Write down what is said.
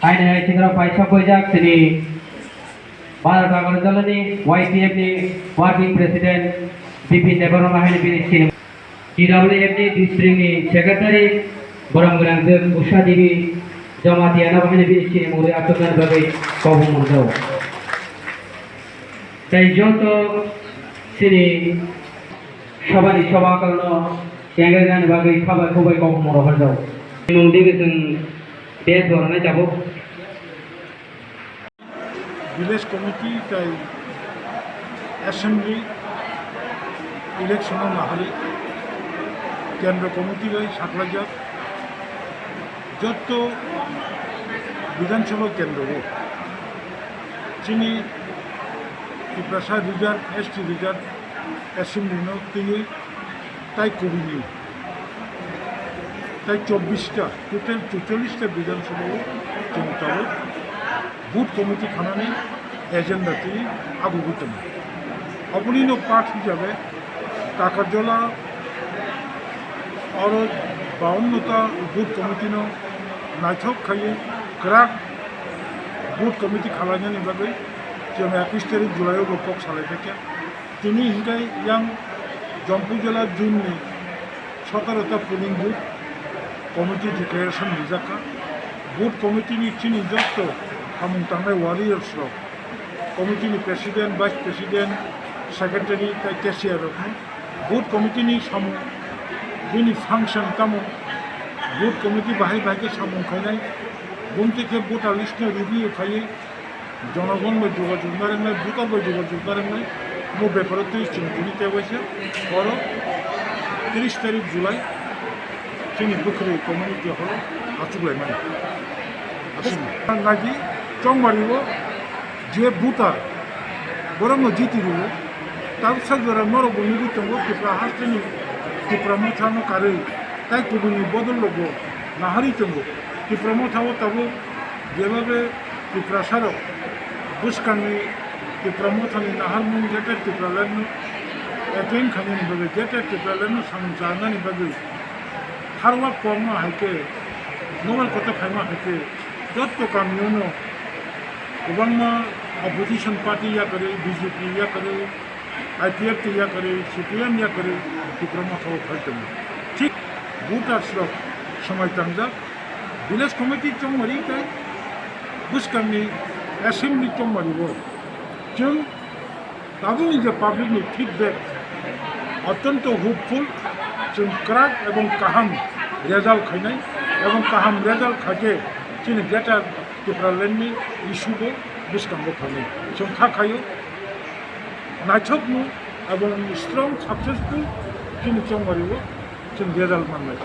Aina Chandra Paisa Pojak Sini Bharat Agarjalani YPF ni Working President BP Deborah Mahani Biniskin TWF ni District ni Secretary Borang Berangzek Usha Devi Jampuijala Mahani Biniskin Mulai Atukan Bagai Kaum Mundau Tai Joto Sini Shabani Shabakalno Yangan Bagai Kabai Kubai Kaum Mundau Mungkin Des orang jabo. Village committee tai assembly election nahale কেন্দ্র committee bai সাতলাজাত যত বিধানসভা কেন্দ্র চিনি Tripura reserve ST reserve assembly ন তিনি তাই কবিনি তাই 24টা total 44টা বিধানসভা চমতাবো বুথ কমিটি খানানি এজেন্ডা তিনি আগুগুতম অপনিন পাঠ হিসাবে কাকারজলা আর 52টা বুথ কমিটি নাইথক খাইয়ে ক্রাক বুথ কমিটি খালাইনানি বাগৈ जों 21 तारिख जुलाइआव बकक सालायफैखे তিনি হিংকাই ইয়াং জম্পুইজালা জুননি 17টা পোলিং বুথ কমিটি ডিক্লারেশন লিজাखा बुथ कमिटीनि चिनि जत्त हामुं थांनाय वारियर्स कमिटीनि president vice president secretary cashier booth कमिटीनि सामुं बिनि फांसन तामुं बुथ कमिटी बाहाय बाहाय सामुं खायनाय बुमथिखे भोटार लिस्ट रिभिउ खायो जनगण बाय जोगाजोग नारेंनाय भोटार बाय जोगाजोग नारेंनाय मो बेफोराव 30 चिंतुनि तेवैसे और 30 तारिख जुलाई जोंनि Bwkhurwi कमिउनिटि हल आचुगलायनाय नागि चंमारिव जे भोटार बरं जितिरिव ताब सागरा नरबनि बितंगो टिप्रा हास्टेनि टिप्रा मोथानो कारै ताई कुबुनि बदल लोगो नाहारि तंगो टिप्रा मोथाव ताबो जेबाबे टिप्रा सारो बुसकांनि टिप्रा मोथानि नाहार मुं गेटेट टिप्रा लानो एटेन खानि बगे गेटेट टिप्रा लानो सामजानानि बगे हारवा कमना हायके नोबल कथा फायमा हायके जत्त कामियोनो गोबांमा अपोजिशन पार्टी या करे बीजेपी या करे आईपीएफ या करे सीपीएम या करे टिप्रा मोथाव फायदों ठीक भोटार्स समय तंजा विलेज कमिटी चंमारी ताई बुसकांनि एसेम्बली चंमारिबो जों दाबुनि जे पाब्लिकनि फिडबेक अत्यंत होपफुल जों क्राक एवं काहाम रेजाल्ट खायनाय एवं काहाम रेजाल्ट खाके जोंनि ग्रेटार टिप्रा लेन्डनि इस्युबो बुसकांबो खायनाय जों खाखायो नायथकनु एवं स्ट्रं सक्सेसफुल जोंनि चंमारिबो जों रेजाल्ट मोननाय